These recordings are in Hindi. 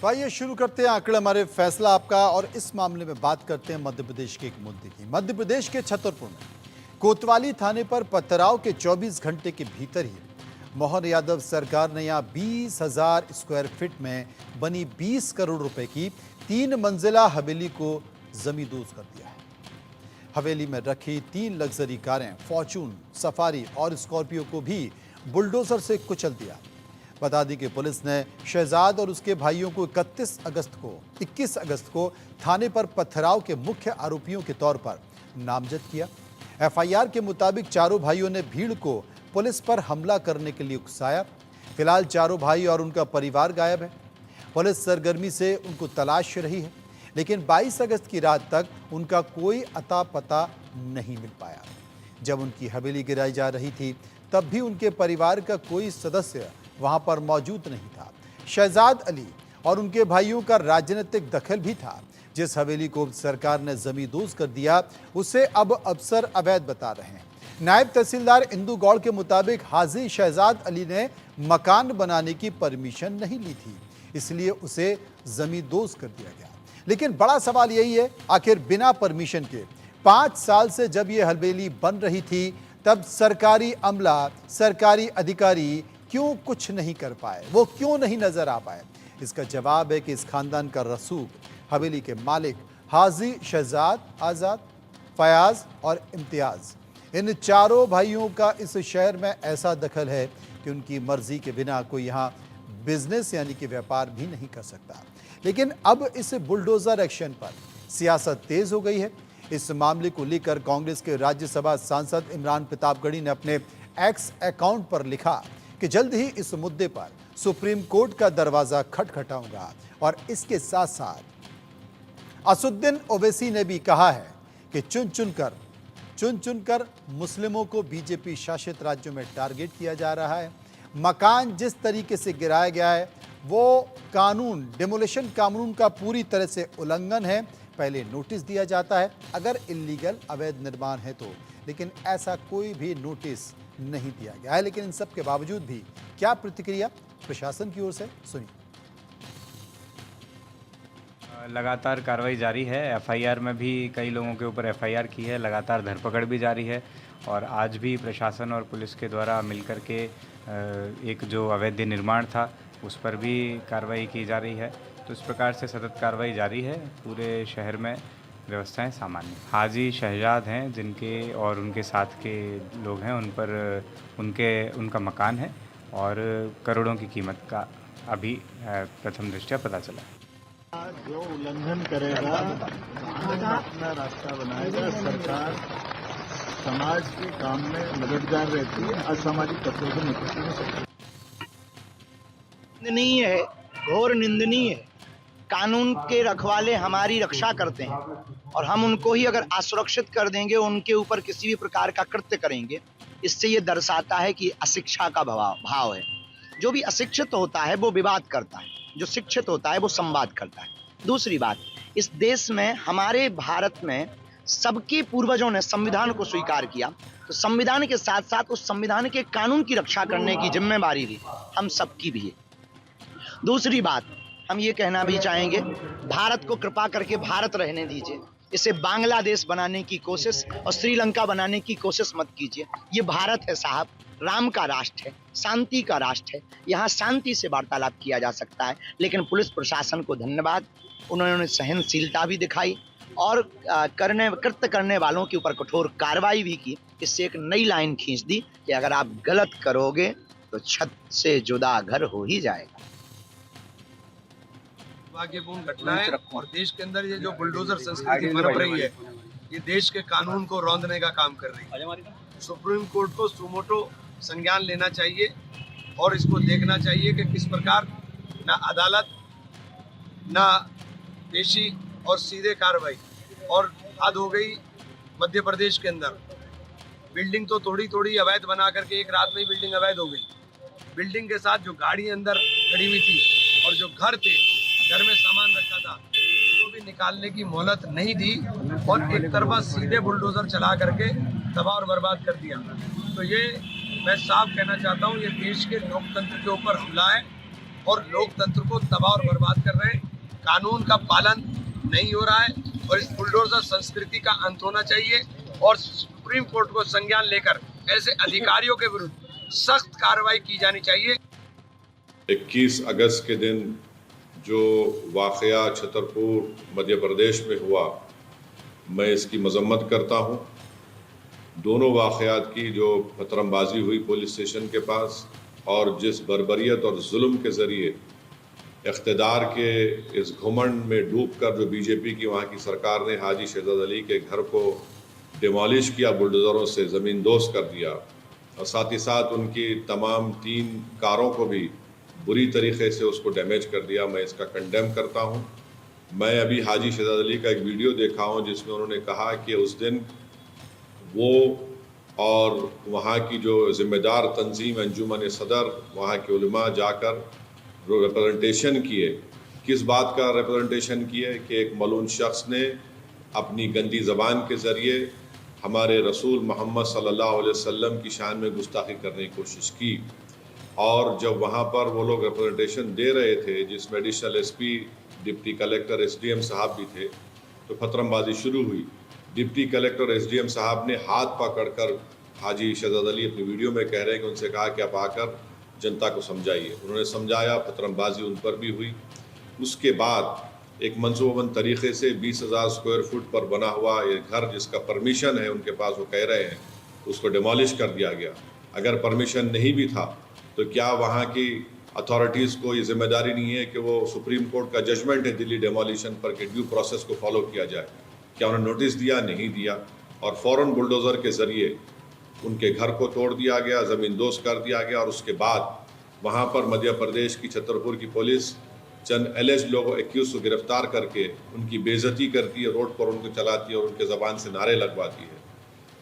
तो आइए शुरू करते हैं आंकड़े हमारे फैसला आपका। और इस मामले में बात करते हैं मध्य प्रदेश के एक मुद्दे की। मध्य प्रदेश के छतरपुर में कोतवाली थाने पर पथराव के 24 घंटे के भीतर ही मोहन यादव सरकार ने यहां 20,000 स्क्वायर फीट में बनी 20 करोड़ रुपए की 3 मंजिला हवेली को जमींदोज कर दिया है। हवेली में रखी 3 लग्जरी कारें फॉर्चून, सफारी और स्कॉर्पियो को भी बुलडोजर से कुचल दिया। बता दी कि पुलिस ने शहजाद और उसके भाइयों को 21 अगस्त को थाने पर पथराव के मुख्य आरोपियों के तौर पर नामजद किया। एफआईआर के मुताबिक चारों भाइयों ने भीड़ को पुलिस पर हमला करने के लिए उकसाया। फिलहाल चारों भाई और उनका परिवार गायब है। पुलिस सरगर्मी से उनको तलाश रही है, लेकिन 22 अगस्त की रात तक उनका कोई अता पता नहीं मिल पाया। जब उनकी हवेली गिराई जा रही थी तब भी उनके परिवार का कोई सदस्य वहां पर मौजूद नहीं था। शहजाद अली और उनके भाइयों का राजनीतिक दखल भी था। जिस हवेली को सरकार ने जमींदोज कर दिया उसे अब अफसर अवैध बता रहे हैं। नायब तहसीलदार इंदू गौड़ के मुताबिक हाजी शहजाद अली ने मकान बनाने की परमिशन नहीं ली थी, इसलिए उसे जमींदोज कर दिया गया। लेकिन बड़ा सवाल यही है, आखिर बिना परमिशन के 5 साल से जब यह हवेली बन रही थी तब सरकारी अमला, सरकारी अधिकारी क्यों कुछ नहीं कर पाए? वो क्यों नहीं नजर आ पाए? इसका जवाब है कि इस खानदान का रसूख, हवेली के मालिक हाजी शहजाद, आजाद, फयाज और इम्तियाज, इन चारों भाइयों का इस शहर में ऐसा दखल है कि उनकी मर्जी के बिना कोई यहाँ बिजनेस यानी कि व्यापार भी नहीं कर सकता। लेकिन अब इस बुलडोजर एक्शन पर सियासत तेज हो गई है। इस मामले को लेकर कांग्रेस के राज्यसभा सांसद इमरान प्रतापगढ़ी ने अपने एक्स अकाउंट पर लिखा कि जल्द ही इस मुद्दे पर सुप्रीम कोर्ट का दरवाजा खटखटाऊंगा। और इसके साथ साथ असुद्दीन ओवैसी ने भी कहा है कि चुन चुनकर मुस्लिमों को बीजेपी शासित राज्यों में टारगेट किया जा रहा है। मकान जिस तरीके से गिराया गया है वो कानून, डेमोलिशन कानून का पूरी तरह से उल्लंघन है। पहले नोटिस दिया जाता है अगर इल्लीगल अवैध निर्माण है तो, लेकिन ऐसा कोई भी नोटिस नहीं दिया गया है। लेकिन इन सब के बावजूद भी क्या प्रतिक्रिया प्रशासन की ओर से, सुनिए। लगातार कार्रवाई जारी है। एफआईआर में भी कई लोगों के ऊपर एफआईआर की है, लगातार धरपकड़ भी जारी है। और आज भी प्रशासन और पुलिस के द्वारा मिलकर के एक जो अवैध निर्माण था उस पर भी कार्रवाई की जा रही है। तो इस प्रकार से सतत कार्रवाई जारी है। पूरे शहर में व्यवस्थाएं सामान्य। हाजी शहजाद हैं जिनके और उनके साथ के लोग हैं, उन पर उनका मकान है और करोड़ों की कीमत का अभी प्रथम दृष्टया पता चला। जो उल्लंघन करेगा अपना रास्ता बनाएगा। सरकार समाज के काम में मददगार रहती है, असामाजिक तत्वों से निपटने में सकती है। निंदनीय है, घोर निंदनीय है। कानून के रखवाले हमारी रक्षा करते हैं और हम उनको ही अगर असुरक्षित कर देंगे, उनके ऊपर किसी भी प्रकार का कृत्य करेंगे, इससे ये दर्शाता है कि अशिक्षा का भाव है। जो भी अशिक्षित होता है वो विवाद करता है, जो शिक्षित होता है वो संवाद करता है। दूसरी बात, इस देश में, हमारे भारत में सबके पूर्वजों ने संविधान को स्वीकार किया, तो संविधान के साथ साथ उस संविधान के कानून की रक्षा करने की जिम्मेदारी भी हम सबकी भी है। दूसरी बात, हम ये कहना भी चाहेंगे, भारत को कृपा करके भारत रहने दीजिए। इसे बांग्लादेश बनाने की कोशिश और श्रीलंका बनाने की कोशिश मत कीजिए। ये भारत है साहब, राम का राष्ट्र है, शांति का राष्ट्र है। यहाँ शांति से वार्तालाप किया जा सकता है। लेकिन पुलिस प्रशासन को धन्यवाद, उन्होंने सहनशीलता भी दिखाई और कृत्य करने वालों के ऊपर कठोर कार्रवाई भी की। इससे एक नई लाइन खींच दी कि अगर आप गलत करोगे तो छत से जुदा घर हो ही जाएगा। दुर्भाग्यपूर्ण घटना है और देश के अंदर ये जो बुलडोजर संस्कृति पनप रही है, ये देश के कानून को रौंदने का काम कर रही है। सुप्रीम कोर्ट को सुमोटो संज्ञान लेना चाहिए और इसको देखना चाहिए कि किस प्रकार ना अदालत, ना पेशी और सीधे कार्रवाई। और हद हो गई मध्य प्रदेश के अंदर। बिल्डिंग तो थोड़ी अवैध बना करके एक रात में ही बिल्डिंग अवैध हो गई। बिल्डिंग के साथ जो गाड़ी अंदर खड़ी हुई थी और जो घर थे, घर में सामान रखा था, उसको भी निकालने की मोहलत नहीं दी और एक तरफा सीधे बुलडोजर चला करके तबाह और बर्बाद कर दिया। तो ये मैं साफ कहना चाहता हूँ, ये देश के लोकतंत्र के ऊपर हमला है और लोकतंत्र को तबाह और बर्बाद कर रहे हैं। कानून का पालन नहीं हो रहा है और इस बुलडोजर संस्कृति का अंत होना चाहिए और सुप्रीम कोर्ट को संज्ञान लेकर ऐसे अधिकारियों के विरुद्ध सख्त कार्रवाई की जानी चाहिए। 21 अगस्त के दिन जो वाक़या छतरपुर मध्य प्रदेश में हुआ, मैं इसकी मजम्मत करता हूँ। दोनों वाक़यात की जो पथरमबाजी हुई पुलिस स्टेशन के पास और जिस बर्बरियत और जुल्म के ज़रिए इक़्तिदार के इस घुमंड में डूबकर जो बीजेपी की वहाँ की सरकार ने हाजी शहजाद अली के घर को डिमोलिश किया, बुलडोज़रों से ज़मीन दोज़ कर दिया और साथ ही साथ उनकी तमाम 3 कारों को भी बुरी तरीके से उसको डैमेज कर दिया, मैं इसका कंडेम करता हूँ। मैं अभी हाजी शहजाद अली का एक वीडियो देखा हूँ जिसमें उन्होंने कहा कि उस दिन वो और वहाँ की जो ज़िम्मेदार तंजीम अंजुमन सदर, वहाँ के उलमा जाकर रिप्रेजेंटेशन किए। किस बात का रिप्रेजेंटेशन किए कि एक मलून शख्स ने अपनी गंदी ज़बान के ज़रिए हमारे रसूल मोहम्मद सल्लल्लाहु अलैहि वसल्लम की शान में गुस्ताखी करने की कोशिश की। और जब वहाँ पर वो लोग रिप्रेजेंटेशन दे रहे थे, जिसमें additional SP, deputy collector, SDM साहब भी थे, तो पथरमबाजी शुरू हुई। डिप्टी कलेक्टर, एसडीएम साहब ने हाथ पकड़कर हाजी शहजाद अली अपनी वीडियो में कह रहे हैं कि उनसे कहा कि आप आकर जनता को समझाइए। उन्होंने समझाया, पथरमबाजी उन पर भी हुई। उसके बाद एक मनसूबाबंद तरीके से 20,000 स्क्वायर फुट पर बना हुआ ये घर, जिसका परमिशन है उनके पास, वो कह रहे हैं, उसको डिमोलिश कर दिया गया। अगर परमिशन नहीं भी था तो क्या वहाँ की अथॉरिटीज़ को ये जिम्मेदारी नहीं है कि वो सुप्रीम कोर्ट का जजमेंट है दिल्ली डेमोलिशन पर कि ड्यू प्रोसेस को फॉलो किया जाए? क्या उन्होंने नोटिस दिया? नहीं दिया। और फ़ौरन बुलडोज़र के ज़रिए उनके घर को तोड़ दिया गया, ज़मीन दोज़ कर दिया गया। और उसके बाद वहाँ पर मध्य प्रदेश की छतरपुर की पुलिस चंद एलिज लोगों, 21 को गिरफ्तार करके उनकी बेइज्जती करती है, रोड पर उनको चलाती है और उनके ज़बान से नारे लगवाती है।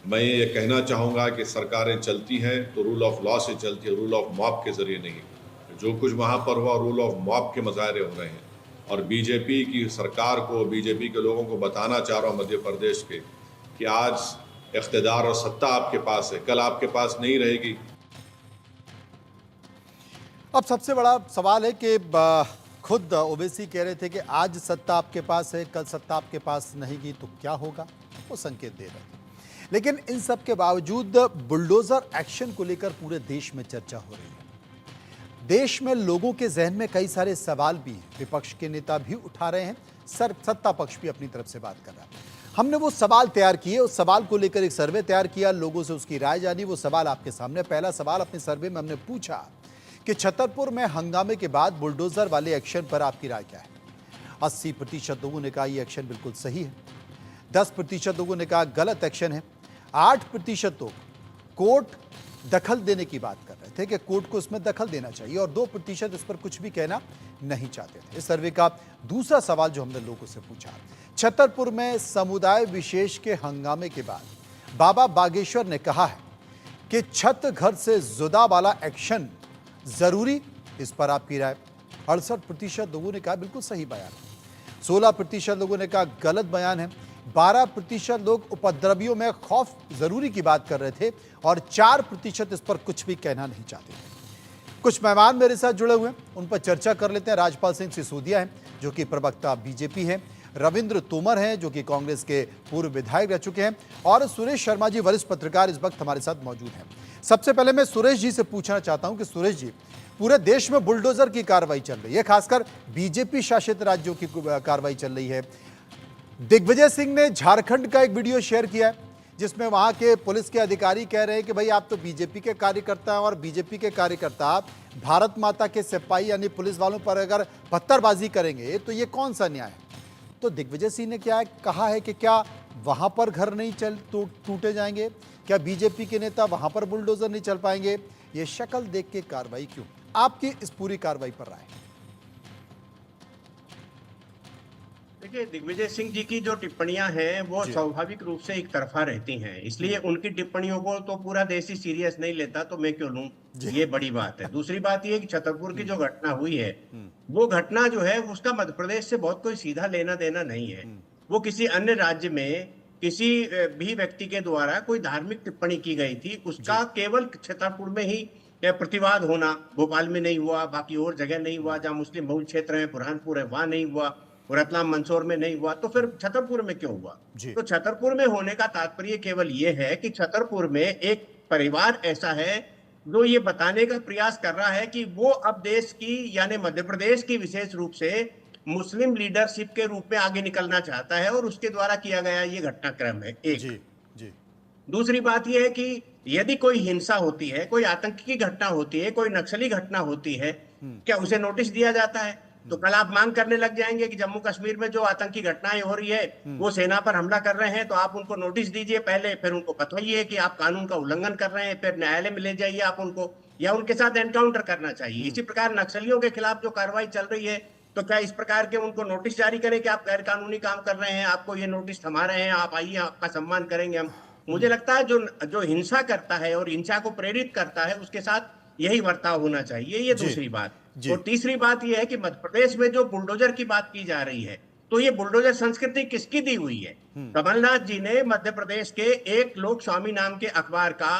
मैं ये कहना चाहूँगा कि सरकारें चलती हैं तो रूल ऑफ लॉ से चलती है, रूल ऑफ मॉब के ज़रिए नहीं। जो कुछ वहाँ पर हुआ रूल ऑफ मॉब के मुजाहरे हो रहे हैं। और बीजेपी की सरकार को, बीजेपी के लोगों को बताना चाह रहा हूँ मध्य प्रदेश के, कि आज इख्तिदार और सत्ता आपके पास है, कल आपके पास नहीं रहेगी। अब सबसे बड़ा सवाल है कि खुद ओवैसी कह रहे थे कि आज सत्ता आपके पास है, कल सत्ता आपके पास नहीं की तो क्या होगा, वो संकेत दे रहे थे। लेकिन इन सब के बावजूद बुलडोजर एक्शन को लेकर पूरे देश में चर्चा हो रही है। देश में लोगों के जहन में कई सारे सवाल भी हैं, विपक्ष के नेता भी उठा रहे हैं, सत्ता पक्ष भी अपनी तरफ से बात कर रहा है। हमने वो सवाल तैयार किए, उस सवाल को लेकर एक सर्वे तैयार किया, लोगों से उसकी राय जानी। वो सवाल आपके सामने। पहला सवाल अपने सर्वे में हमने पूछा कि छतरपुर में हंगामे के बाद बुलडोजर वाले एक्शन पर आपकी राय क्या है। 80% लोगों ने कहा यह एक्शन बिल्कुल सही है, 10% लोगों ने कहा गलत एक्शन है, 8% लोग कोर्ट दखल देने की बात कर रहे थे कि कोर्ट को इसमें दखल देना चाहिए, और 2% इस पर कुछ भी कहना नहीं चाहते थे। इस सर्वे का दूसरा सवाल जो हमने लोगों से पूछा, छतरपुर में समुदाय विशेष के हंगामे के बाद बाबा बागेश्वर ने कहा है कि छत घर से जुदा वाला एक्शन जरूरी, इस पर आपकी राय। 68% लोगों ने कहा बिल्कुल सही बयान, 16% लोगों ने कहा गलत बयान है, 12% लोग उपद्रवियों में खौफ जरूरी की बात कर रहे थे, और 4% इस पर कुछ भी कहना नहीं चाहते थे। कुछ मेहमान मेरे साथ जुड़े हुए हैं, उन पर चर्चा कर लेते हैं। राजपाल सिंह सिसोदिया हैं जो कि प्रवक्ता बीजेपी हैं, रविंद्र तोमर हैं जो कि कांग्रेस के पूर्व विधायक रह चुके हैं, और सुरेश शर्मा जी वरिष्ठ पत्रकार इस वक्त हमारे साथ मौजूद हैं। सबसे पहले मैं सुरेश जी से पूछना चाहता हूं कि सुरेश जी, पूरे देश में बुलडोजर की कार्रवाई चल रही है, खासकर बीजेपी शासित राज्यों की कार्रवाई चल रही है। दिग्विजय सिंह ने झारखंड का एक वीडियो शेयर किया है जिसमें वहां के पुलिस के अधिकारी कह रहे हैं कि भाई आप तो बीजेपी के कार्यकर्ता हैं, और बीजेपी के कार्यकर्ता भारत माता के सिपाही यानी पुलिस वालों पर अगर पत्थरबाजी करेंगे तो ये कौन सा न्याय है। तो दिग्विजय सिंह ने क्या कहा है कि क्या वहां पर घर नहीं टूटे जाएंगे, क्या बीजेपी के नेता वहां पर बुलडोजर नहीं चल पाएंगे, ये शक्ल देख के कार्रवाई क्यों? आपकी इस पूरी कार्रवाई पर राय। देखिए, दिग्विजय सिंह जी की जो टिप्पणियां हैं वो स्वाभाविक रूप से एक तरफा रहती हैं, इसलिए उनकी टिप्पणियों को तो पूरा देश ही सीरियस नहीं लेता, तो मैं क्यों लूं, ये बड़ी बात है। दूसरी बात ये कि छतरपुर की जो घटना हुई है वो घटना जो है उसका मध्य प्रदेश से बहुत कोई सीधा लेना देना नहीं है। वो किसी अन्य राज्य में किसी भी व्यक्ति के द्वारा कोई धार्मिक टिप्पणी की गई थी, उसका केवल छतरपुर में ही प्रतिवाद होना, भोपाल में नहीं हुआ, बाकी और जगह नहीं हुआ, जहाँ मुस्लिम बहुल क्षेत्र है, बुरहानपुर है, वहां नहीं हुआ, रतलाम मंदसौर में नहीं हुआ, तो फिर छतरपुर में क्यों हुआ? तो छतरपुर में होने का तात्पर्य केवल ये है कि छतरपुर में एक परिवार ऐसा है जो ये बताने का प्रयास कर रहा है कि वो अब देश की यानी मध्य प्रदेश की विशेष रूप से मुस्लिम लीडरशिप के रूप में आगे निकलना चाहता है, और उसके द्वारा किया गया ये घटनाक्रम है। एक जी। दूसरी बात यह है कि यदि कोई हिंसा होती है, कोई आतंकी की घटना होती है, कोई नक्सली घटना होती है, क्या उसे नोटिस दिया जाता है? तो कल आप मांग करने लग जाएंगे कि जम्मू कश्मीर में जो आतंकी घटनाएं हो रही है, वो सेना पर हमला कर रहे हैं, तो आप उनको नोटिस दीजिए पहले, फिर उनको बताइए कि आप कानून का उल्लंघन कर रहे हैं, फिर न्यायालय में ले जाइए आप उनको, या उनके साथ एनकाउंटर करना चाहिए। इसी प्रकार नक्सलियों के खिलाफ जो कार्रवाई चल रही है, तो क्या इस प्रकार के उनको नोटिस जारी करें कि आप गैर कानूनी काम कर रहे हैं, आपको ये नोटिस थमा रहे हैं, आप आइए, आपका सम्मान करेंगे हम। मुझे लगता है जो हिंसा करता है और हिंसा को प्रेरित करता है, उसके साथ यही बर्ताव होना चाहिए। ये दूसरी बात। और तीसरी बात यह है कि मध्य प्रदेश में जो बुलडोजर की बात की जा रही है, तो ये बुलडोजर संस्कृति किसकी दी हुई है? कमलनाथ जी ने मध्य प्रदेश के एक लोक स्वामी नाम के अखबार का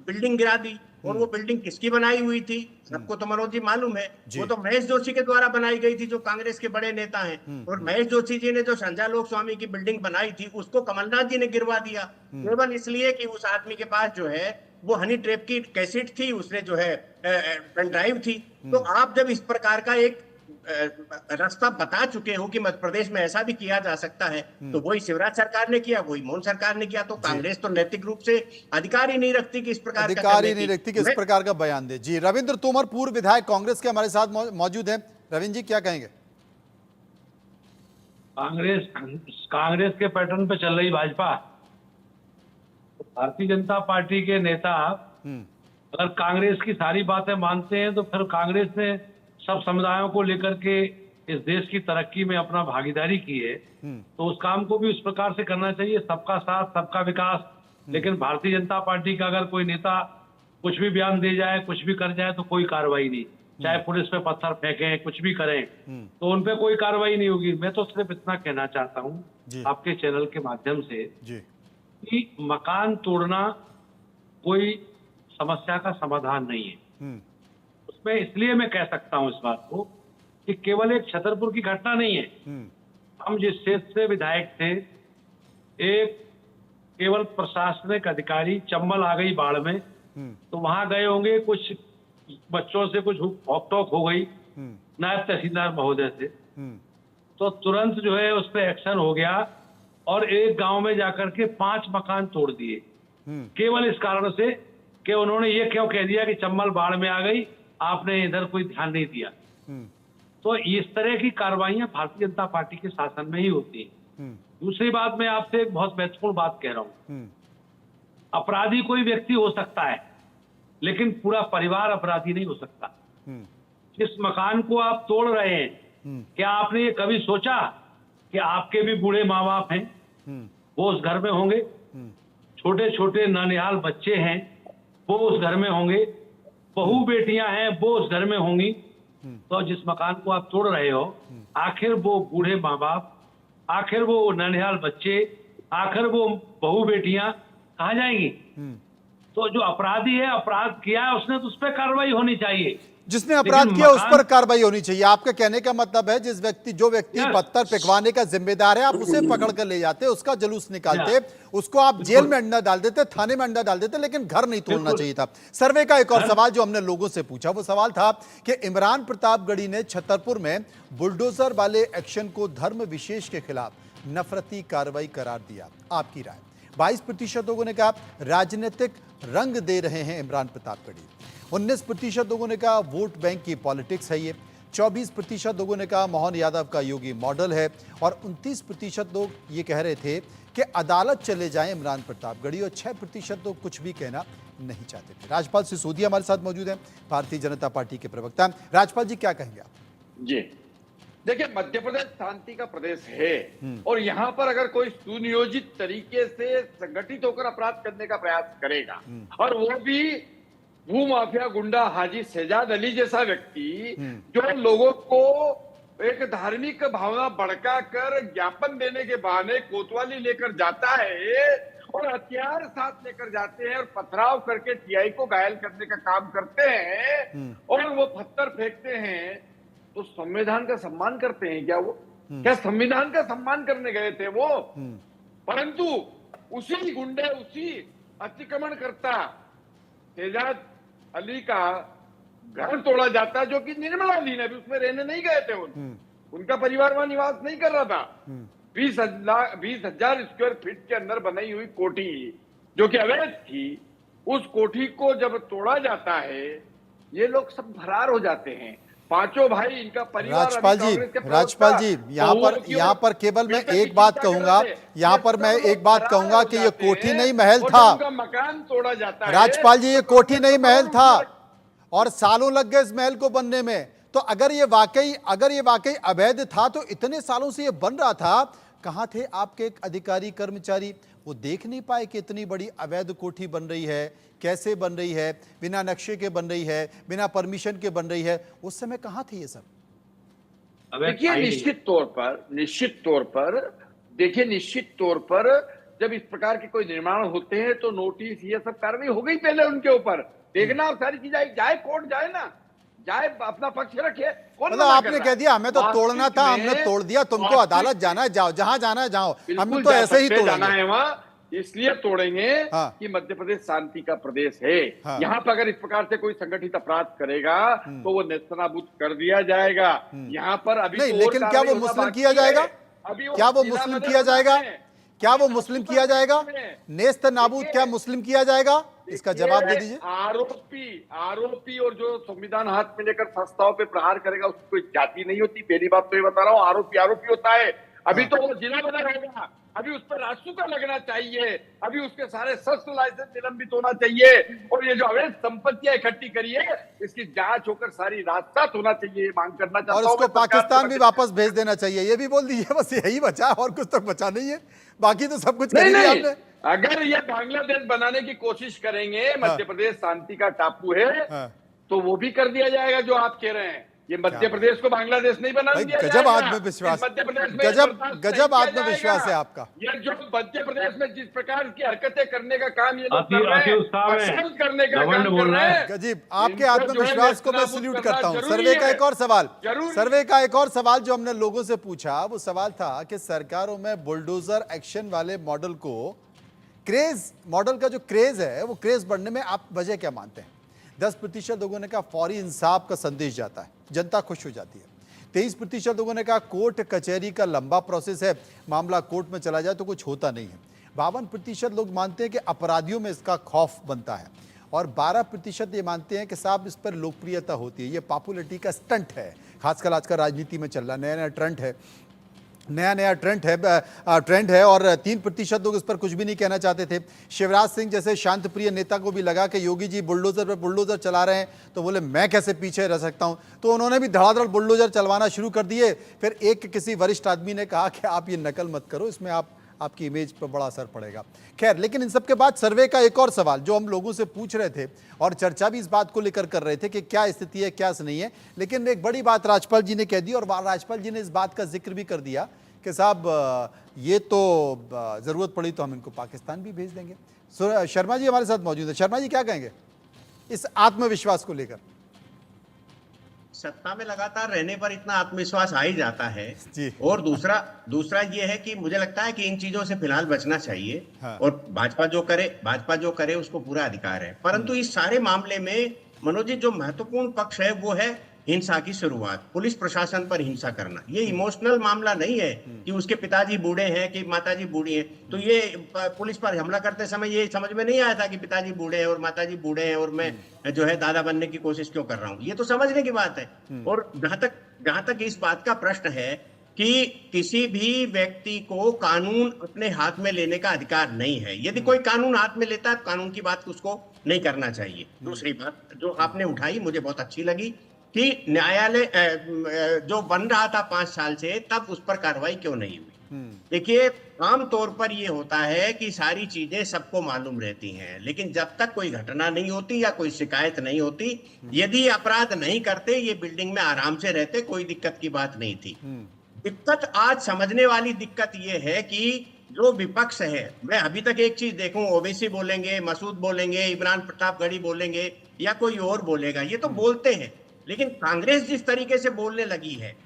बिल्डिंग गिरा दी, और वो बिल्डिंग किसकी बनाई हुई थी? सबको तो मनोज जी मालूम है, वो तो महेश जोशी के द्वारा बनाई गई थी, जो कांग्रेस के बड़े नेता हैं। और महेश जोशी जी ने जो संजय लोक स्वामी की बिल्डिंग बनाई थी, उसको कमलनाथ जी ने गिरवा दिया, केवल इसलिए कि उस आदमी के पास जो है वो हनी ट्रैप की कैसेट थी, उसने जो है पेन ड्राइव थी। तो आप जब इस प्रकार का एक रास्ता बता चुके हो कि मध्य प्रदेश में ऐसा भी किया जा सकता है, तो वही शिवराज सरकार ने किया, वही मोहन सरकार ने किया, तो कांग्रेस तो नैतिक रूप से अधिकार ही नहीं रखती कि इस प्रकार अधिकार ही नहीं रखती कि इस प्रकार का बयान दे। जी, रविंद्र तोमर पूर्व विधायक कांग्रेस के हमारे साथ मौजूद हैं। रविंद्र जी, क्या कहेंगे? कांग्रेस के पैटर्न पे चल रही भाजपा, भारतीय जनता पार्टी के नेता अगर कांग्रेस की सारी बातें मानते हैं, तो फिर कांग्रेस ने सब समुदायों को लेकर के इस देश की तरक्की में अपना भागीदारी की है, तो उस काम को भी उस प्रकार से करना चाहिए, सबका साथ सबका विकास। लेकिन भारतीय जनता पार्टी का अगर कोई नेता कुछ भी बयान दे जाए, कुछ भी कर जाए, तो कोई कार्रवाई नहीं, चाहे पुलिस पे पत्थर फेंकें, कुछ भी करें, तो उन पे कोई कार्रवाई नहीं होगी। मैं तो सिर्फ इतना कहना चाहता हूँ आपके चैनल के माध्यम से कि मकान तोड़ना कोई समस्या का समाधान नहीं है। उसमें इसलिए मैं कह सकता हूं इस बात को कि केवल एक छतरपुर की घटना नहीं है। हम जिस क्षेत्र से विधायक थे, एक केवल प्रशासनिक अधिकारी, चंबल आ गई बाढ़ में, तो वहां गए होंगे, कुछ बच्चों से कुछ हॉकटॉक हो गई नायब तहसीलदार महोदय से, तो तुरंत जो है उस पर एक्शन हो गया और एक गांव में जाकर के 5 मकान तोड़ दिए, केवल इस कारण से कि उन्होंने ये क्यों कह दिया कि चंबल बाढ़ में आ गई, आपने इधर कोई ध्यान नहीं दिया। तो इस तरह की कार्रवाइयां भारतीय जनता पार्टी के शासन में ही होती है। दूसरी बात, मैं आपसे एक बहुत महत्वपूर्ण बात कह रहा हूं, अपराधी कोई व्यक्ति हो सकता है, लेकिन पूरा परिवार अपराधी नहीं हो सकता। जिस मकान को आप तोड़ रहे हैं, क्या आपने ये कभी सोचा कि आपके भी बूढ़े माँ बाप हैं, वो उस घर में होंगे, छोटे छोटे ननिहाल बच्चे हैं, वो उस घर में होंगे, बहू बेटियां हैं, वो उस घर में होंगी। तो जिस मकान को आप तोड़ रहे हो, आखिर वो बूढ़े माँ बाप, आखिर वो ननिहाल बच्चे, आखिर वो बहू बेटियां कहाँ जाएंगी? तो जो अपराधी है, अपराध किया है उसने, तो उस पर कार्रवाई होनी चाहिए। जिसने अपराध किया उस पर कार्रवाई होनी चाहिए। आपका कहने का मतलब है जो व्यक्ति पत्थर फेंकवाने का जिम्मेदार है, आप उसे पकड़ कर ले जाते, उसका जुलूस निकालते, उसको आप जेल में अंडा डाल देते, थाने में अंडा डाल देते, लेकिन घर नहीं तोड़ना चाहिए था। सर्वे का एक और सवाल जो हमने लोगों से पूछा, वो सवाल था कि इमरान प्रतापगढ़ी ने छतरपुर में बुलडोजर वाले एक्शन को धर्म विशेष के खिलाफ नफरती कार्रवाई करार दिया। आपकी राय? 22% लोगों ने कहा राजनीतिक रंग दे रहे हैं इमरान प्रतापगढ़ी, 19% लोगों ने कहा वोट बैंक की पॉलिटिक्स है ये, 24% लोगों ने कहा मोहन यादव का योगी मॉडल है, और 29% लोग ये कह रहे थे कि अदालत चले जाएं इमरान प्रतापगढ़ी, और 6% लोग कुछ भी कहना नहीं चाहते थे। राजपाल सिसोदिया हमारे साथ मौजूद हैं, भारतीय जनता पार्टी के प्रवक्ता। राजपाल जी, क्या कहेंगे आप? जी देखिए, मध्य प्रदेश शांति का प्रदेश है, और यहाँ पर अगर कोई सुनियोजित तरीके से संगठित होकर अपराध करने का प्रयास करेगा, और वो भी भूमाफिया गुंडा हाजी शहजाद अली जैसा व्यक्ति, जो लोगों को एक धार्मिक भावना भड़का कर ज्ञापन देने के बहाने कोतवाली लेकर जाता है, और हथियार साथ लेकर जाते हैं और पथराव करके टीआई को घायल करने का काम करते हैं और वो पत्थर फेंकते हैं, तो संविधान का सम्मान करते हैं क्या वो? क्या संविधान का सम्मान करने गए थे वो? परंतु उसी गुंडे, उसी अतिक्रमणकर्ता एजाज अली का घर तोड़ा जाता, जो कि निर्मलाधीन है, उसमें रहने नहीं गए थे उनका परिवार वहां निवास नहीं कर रहा था। 20,000 स्क्वायर फीट के अंदर बनाई हुई कोठी जो कि अवैध थी, उस कोठी को जब तोड़ा जाता है, ये लोग सब फरार हो जाते हैं, पांचों भाई, इनका परिवार। राजपाल जी यहाँ पर केवल मैं एक बात कहूंगा, यहाँ पर मैं एक बात कहूंगा कि ये कोठी नहीं महल था। मकान तोड़ा जाता है राजपाल जी, ये कोठी नहीं महल था और सालों लग गए इस महल को बनने में। तो अगर ये वाकई अवैध था तो इतने सालों से ये बन रहा था, कहां थे आपके अधिकारी कर्मचारी? वो देख नहीं पाए कि इतनी बड़ी अवैध कोठी बन रही है, कैसे बन रही है, बिना नक्शे के बन रही है, बिना परमिशन के बन रही है? उस समय कहां थे ये सब? देखिए निश्चित तौर पर जब इस प्रकार के कोई निर्माण होते हैं तो नोटिस, ये सब कार्रवाई हो गई पहले उनके ऊपर, देखना और सारी चीजें जाए, कोर्ट जाए ना, जाए अपना पक्ष रखे। मतलब आपने कह दिया हमें तो तोड़ना था, हमने तोड़ दिया, तुमको अदालत जाना है, जाओ, जहां जाना है जाओ, हम तो ऐसे ही जाना है वहां, इसलिए तोड़ेंगे कि मध्य प्रदेश शांति का प्रदेश है। यहाँ पर अगर इस प्रकार से कोई संगठित अपराध करेगा तो वो नेस्तनाबूद कर दिया जाएगा। यहाँ पर अभी नहीं, लेकिन क्या वो मुस्लिम किया जाएगा? क्या वो मुस्लिम किया जाएगा? क्या वो मुस्लिम किया जाएगा? नेस्त नाबूद क्या मुस्लिम किया जाएगा? इसका जवाब दे दीजिए। आरोपी और जो संविधान हाथ में लेकर संस्थाओं पे प्रहार करेगा उसकी कोई जाति नहीं होती। पहली बात तो ये बता रहा हूँ, आरोपी होता है। अभी तो वो जिला बदल होगा, अभी उस पर राजसूका लगना चाहिए, अभी उसके सारे शस्त्र लाइसेंस निलंबित होना चाहिए, और ये जो अवैध संपत्तियां इकट्ठी करी है इसकी जांच होकर सारी रात होना चाहिए, मांग करना चाहता हूं। और उसको पाकिस्तान भी वापस भेज देना चाहिए, ये भी बोल दीजिए। बस यही बचा, और कुछ तो बचा नहीं है, बाकी तो सब कुछ कर दिया आपने। अगर ये बांग्लादेश बनाने की कोशिश करेंगे, मध्य प्रदेश शांति का टापू है, तो वो भी कर दिया जाएगा जो आप कह रहे हैं। ये मध्य प्रदेश को बांग्लादेश नहीं बना दिया जाएगा। गजब आत्मविश्वास, गजब आत्मविश्वास है आपका। ये जो मध्य प्रदेश में जिस प्रकार की हरकतें करने का काम ये लोग कर रहे हैं, पसंद करने का काम कर रहे हैं। गजब, आपके आत्मविश्वास को मैं सल्यूट करता हूं। सर्वे का एक और सवाल जो हमने लोगों से पूछा, वो सवाल था कि सरकारों में बुलडोजर एक्शन वाले मॉडल को, मॉडल का जो क्रेज है, वो क्रेज बढ़ने में आप वजह क्या मानते हैं? 10% लोगों ने कहा फौरी इंसाफ का संदेश जाता है, जनता खुश हो जाती है। 23% लोगों ने कहा कोर्ट कचहरी का लंबा प्रोसेस है, मामला कोर्ट में चला जाए तो कुछ होता नहीं है। 52% लोग मानते हैं कि अपराधियों में इसका खौफ बनता है, और 12% ये मानते हैं कि साहब इस पर लोकप्रियता होती है, ये पॉपुलरिटी का स्टंट है। खासकर आजकल राजनीति में चल रहा नया ट्रेंड है, और 3% लोग इस पर कुछ भी नहीं कहना चाहते थे। शिवराज सिंह जैसे शांतप्रिय नेता को भी लगा कि योगी जी बुलडोजर पर बुलडोजर चला रहे हैं, तो बोले मैं कैसे पीछे रह सकता हूं, तो उन्होंने भी धड़ाधड़ बुलडोजर चलवाना शुरू कर दिए। फिर किसी वरिष्ठ आदमी ने कहा कि आप ये नकल मत करो, इसमें आपकी इमेज पर बड़ा असर पड़ेगा। खैर, लेकिन इन सब के बाद सर्वे का एक और सवाल जो हम लोगों से पूछ रहे थे, और चर्चा भी इस बात को लेकर कर रहे थे कि क्या स्थिति है, क्या नहीं है, लेकिन एक बड़ी बात राजपाल जी ने कह दी, और राजपाल जी ने इस बात का जिक्र भी कर दिया कि साहब ये तो जरूरत पड़ी तो हम इनको पाकिस्तान भी भेज देंगे। शर्मा जी हमारे साथ मौजूद है। शर्मा जी क्या कहेंगे इस आत्मविश्वास को लेकर? सत्ता में लगातार रहने पर इतना आत्मविश्वास आ ही जाता है जी। और दूसरा ये है कि मुझे लगता है कि इन चीजों से फिलहाल बचना चाहिए। हाँ। और भाजपा जो करे उसको पूरा अधिकार है, परंतु इस सारे मामले में मनोज जी जो महत्वपूर्ण पक्ष है वो है हिंसा की शुरुआत, पुलिस प्रशासन पर हिंसा करना। ये इमोशनल मामला नहीं है कि उसके पिताजी बूढ़े हैं कि माताजी बूढ़ी है, तो ये पुलिस पर हमला करते समय ये समझ में नहीं आया था कि पिताजी बूढ़े हैं और माताजी बूढ़े हैं और मैं जो है दादा बनने की कोशिश क्यों कर रहा हूं। ये तो समझने की बात है। और जहां तक इस बात का प्रश्न है कि किसी भी व्यक्ति को कानून अपने हाथ में लेने का अधिकार नहीं है। यदि कोई कानून हाथ में लेता है, कानून की बात उसको नहीं करना चाहिए। दूसरी बात जो आपने उठाई मुझे बहुत अच्छी लगी कि न्यायालय जो बन रहा था 5 साल से, तब उस पर कार्रवाई क्यों नहीं हुई। देखिए, आमतौर पर यह होता है कि सारी चीजें सबको मालूम रहती हैं, लेकिन जब तक कोई घटना नहीं होती या कोई शिकायत नहीं होती, यदि अपराध नहीं करते, ये बिल्डिंग में आराम से रहते, कोई दिक्कत की बात नहीं थी। दिक्कत आज समझने वाली दिक्कत यह है कि जो विपक्ष है, मैं अभी तक एक चीज देखूं, ओवैसी बोलेंगे, मसूद बोलेंगे, इमरान प्रतापगढ़ी बोलेंगे या कोई और बोलेगा, ये तो बोलते हैं, लेकिन कांग्रेस जिस तरीके से बोलने लगी है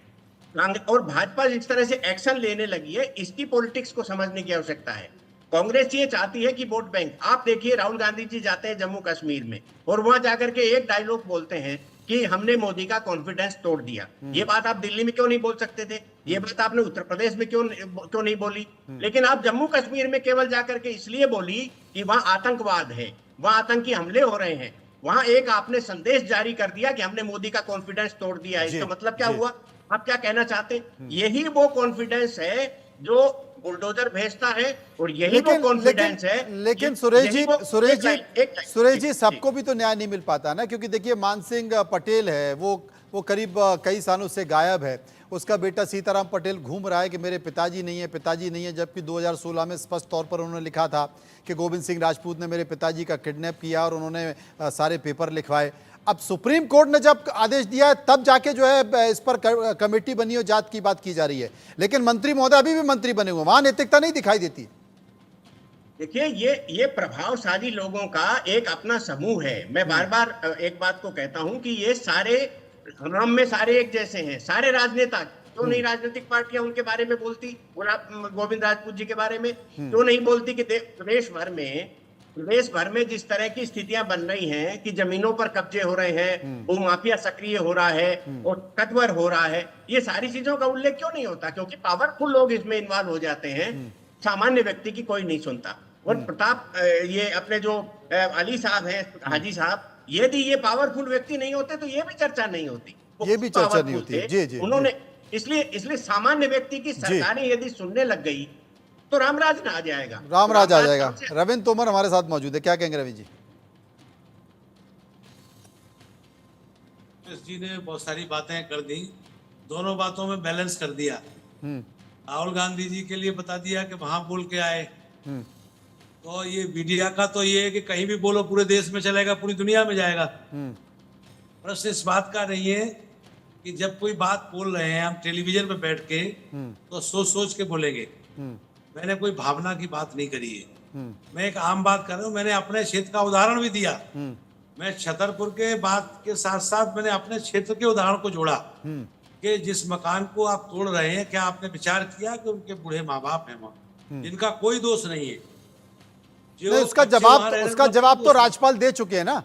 और भाजपा जिस तरह से एक्शन लेने लगी है, इसकी पॉलिटिक्स को समझने की आवश्यकता है। कांग्रेस ये चाहती है कि वोट बैंक, आप देखिए राहुल गांधी जी जाते हैं जम्मू कश्मीर में और वहां जाकर के एक डायलॉग बोलते हैं कि हमने मोदी का कॉन्फिडेंस तोड़ दिया। ये बात आप दिल्ली में क्यों नहीं बोल सकते थे? ये बात आपने उत्तर प्रदेश में क्यों नहीं बोली? लेकिन आप जम्मू कश्मीर में केवल जाकर के इसलिए बोली कि वहां आतंकवाद है, वहां आतंकी हमले हो रहे हैं, वहां एक आपने संदेश जारी कर दिया कि हमने मोदी का कॉन्फिडेंस तोड़ दिया है। इसका मतलब क्या हुआ? आप क्या कहना चाहते हैं? यही वो कॉन्फिडेंस है जो बुलडोजर भेजता है और यही वो कॉन्फिडेंस है। लेकिन सुरेश जी सबको भी तो न्याय नहीं मिल पाता ना, क्योंकि देखिए मान सिंह पटेल है, वो करीब कई सालों से गायब है। उसका बेटा सीताराम पटेल घूम रहा है कि मेरे पिताजी नहीं है, जबकि 2016 में स्पष्ट तौर पर उन्होंने लिखा था कि गोविंद सिंह राजपूत ने मेरे पिताजी का किडनैप किया और उन्होंने सारे पेपर लिखवाए। अब सुप्रीम कोर्ट ने जब आदेश दिया है तब जाके जो है इस पर कमेटी बनी और जांच की बात की जा रही है, लेकिन मंत्री महोदय अभी भी मंत्री बने हुए, वहां नैतिकता नहीं दिखाई देती। देखिए ये प्रभावशाली लोगों का एक अपना समूह है। मैं बार बार एक बात को कहता हूं कि ये सारे हम में सारे एक जैसे हैं, सारे राजनेता क्यों नहीं राजनीतिक पार्टियां उनके बारे में बोलती, गोविंद राजपूत जी के बारे में क्यों नहीं बोलती कि प्रदेश भर में जिस तरह की स्थितियां बन रही हैं कि जमीनों पर कब्जे हो रहे हैं, भूमाफिया सक्रिय हो रहा है और कटवर हो रहा है, ये सारी चीजों का उल्लेख क्यों नहीं होता? क्योंकि पावरफुल लोग इसमें इन्वॉल्व हो जाते हैं, सामान्य व्यक्ति की कोई नहीं सुनता। और प्रताप ये अपने जो अली साहब हैं, हाजी साहब, यदि ये पावरफुल व्यक्ति नहीं होते तो ये भी चर्चा नहीं होती, ये भी चर्चा नहीं होती। जी उन्होंने इसलिए सामान्य व्यक्ति की सरकारें यदि सुनने लग गई तो रामराज आ जाएगा। रविंद्र तोमर हमारे साथ मौजूद है, क्या कहेंगे रवि जी? जी ने बहुत सारी बातें कर दी, दोनों बातों में बैलेंस कर दिया। राहुल गांधी जी के लिए बता दिया कि वहां बोल के आए, तो ये मीडिया का तो ये है कि कहीं भी बोलो पूरे देश में चलेगा, पूरी दुनिया में जाएगा। प्रश्न इस बात का नहीं है कि जब कोई बात बोल रहे हैं हम टेलीविजन पे बैठ के तो सोच सोच के बोलेंगे। मैंने कोई भावना की बात नहीं करी है, मैं एक आम बात कर रहा हूँ। मैंने अपने क्षेत्र का उदाहरण भी दिया, मैं छतरपुर के बात के साथ साथ मैंने अपने क्षेत्र के उदाहरण को जोड़ा कि जिस मकान को आप तोड़ रहे हैं, क्या आपने विचार किया कि उनके बूढ़े माँ बाप हैं वहाँ, जिनका कोई दोष नहीं है? उसका जवाब तो राज्यपाल दे चुके हैं ना।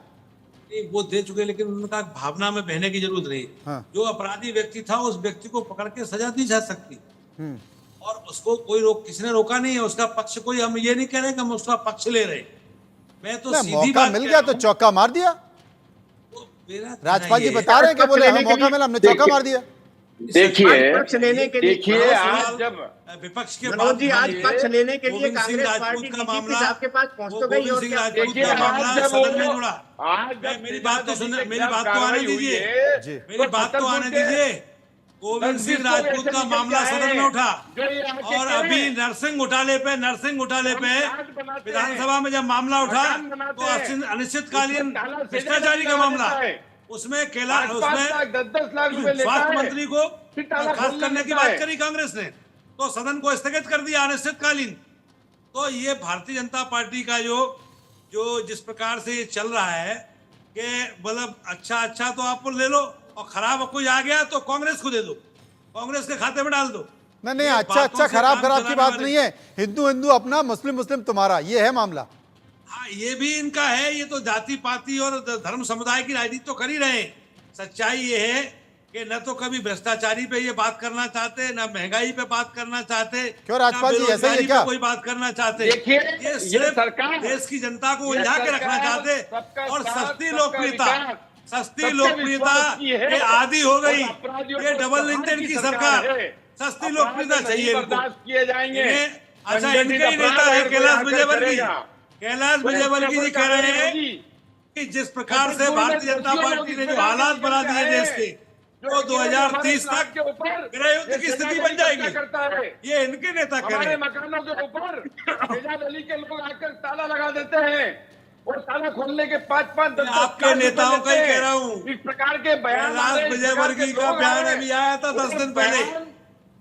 वो दे चुके, लेकिन उनका भावना में बहने की जरूरत नहीं। जो अपराधी व्यक्ति था उस व्यक्ति को पकड़ के सजा दी जा सकती और उसको कोई किसी ने रोका नहीं है। उसका पक्ष कोई, हम ये नहीं कह रहे कि हम उसका पक्ष ले रहे। मैं तो सीधी बात मिल गया तो चौका मार दिया। राज्यपाल जी बता रहे हैं कि बोले मौका मिला, हमने चौका मार दिया। देखिए आज जब विपक्ष के मनोज जी आज पक्ष लेने के लिए कांग्रेस पार्टी का मामला आपके पास पहुंच तो गई और का मामला सदन में जुड़ा। मेरी बात तो सुन, मेरी बात तो आने दीजिए, मेरी बात तो आने दीजिए। गोविंद सिंह राजपूत का मामला सदन में उठा और अभी नरसिंह घोटाले पे विधानसभा में जब मामला उठा तो अनिश्चितकालीन भ्रष्टाचारी का मामला, उसमें स्वास्थ्य मंत्री को बर्खास्त करने की बात करी कांग्रेस ने, तो सदन को स्थगित कर दिया अनिश्चितकालीन। तो ये भारतीय जनता पार्टी का जो जिस प्रकार से ये चल रहा है कि मतलब अच्छा तो आप ले लो और खराब कोई आ गया तो कांग्रेस को दे दो, कांग्रेस के खाते में डाल दो। नहीं अच्छा खराब की बात नहीं है। हिंदू अपना, मुस्लिम तुम्हारा, ये है मामला। हाँ, ये भी इनका है। ये तो जाति पाति और धर्म समुदाय की राजनीति तो कर ही रहे हैं। सच्चाई ये है कि न तो कभी भ्रष्टाचारी पे ये बात करना चाहते, न महंगाई पे बात करना चाहते, क्यों राजपाल जी ऐसा ही क्या कोई बात करना चाहते। ये सिर्फ देश की जनता को उलझा के रखना चाहते और सस्ती लोकप्रियता के आदी हो गई। ये डबल इंजन की सरकार, सस्ती लोकप्रियता चाहिए इनको। अच्छा, इनके ही नेता है कैलाश विजयवर्गीय जी कह रहे हैं कि जिस प्रकार से भारतीय जनता पार्टी ने जो हालात बना दिए देश के, तो 2030 तक गृह युद्ध की स्थिति बन जाएगी। ये इनके नेता कह रहे हैं। मकानों के ऊपर अली के लोग आकर ताला लगा देते हैं और ताला खोलने के 5-5 आपके नेताओं का ही कह रहा हूँ। इस प्रकार के बयान कैलाश विजयवर्गीय का बयान अभी आया था 10 दिन पहले।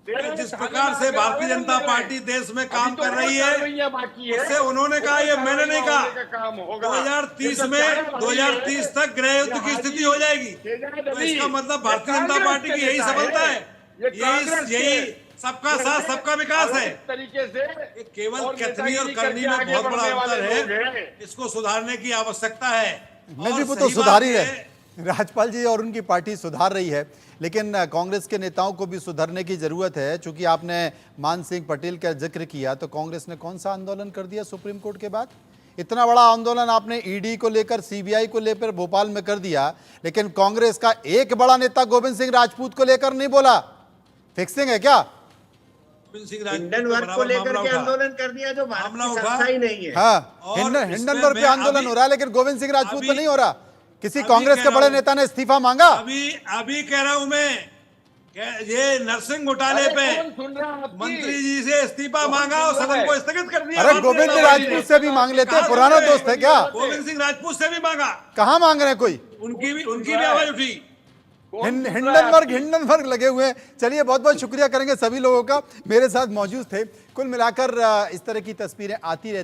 जिस प्रकार से भारतीय जनता पार्टी देश में काम कर रही है, बाकी है उससे उन्होंने कहा, ये मैंने नहीं कहा, काम होगा 2030 में 2030 तक गृह युद्ध की स्थिति हो जाएगी। तो इसका मतलब भारतीय जनता पार्टी की यही सफलता है, यही सबका साथ सबका विकास है। तरीके से ये केवल कथनी और करनी में बहुत बड़ा अंतर है, इसको सुधारने की आवश्यकता है। नहीं, वो तो सुधार ही है, राजपाल जी और उनकी पार्टी सुधार रही है, लेकिन कांग्रेस के नेताओं को भी सुधरने की जरूरत है। चूंकि आपने मान सिंह पटेल का जिक्र किया, तो कांग्रेस ने कौन सा आंदोलन कर दिया सुप्रीम कोर्ट के बाद? इतना बड़ा आंदोलन आपने ईडी को लेकर, सीबीआई को लेकर भोपाल में कर दिया, लेकिन कांग्रेस का एक बड़ा नेता गोविंद सिंह राजपूत को लेकर नहीं बोला। फिक्सिंग है क्या? हिंडन वर्ग को लेकर के आंदोलन कर दिया, जो मामला उठा ही नहीं है। हाँ, हिंडनबर्ग पे आंदोलन हो रहा है, लेकिन गोविंद सिंह राजपूत पे नहीं हो रहा। किसी कांग्रेस के बड़े नेता ने इस्तीफा मांगा? अभी कह रहा हूं मैं, ये नरसिंह घोटाले पे मंत्री जी से इस्तीफा मांगा और सदन को स्थगित कर दिया। अरे गोविंद राजपूत से भी मांग लेते, पुराना दोस्त है क्या? गोविंद सिंह राजपूत से भी मांगा। कहाँ मांग रहे हैं कोई? उनकी भी आवाज उठी। हिंडनबर्ग लगे हुए हैं। चलिए, बहुत बहुत शुक्रिया करेंगे सभी लोगों का, मेरे साथ मौजूद थे। कुल मिलाकर इस तरह की तस्वीरें आती रहती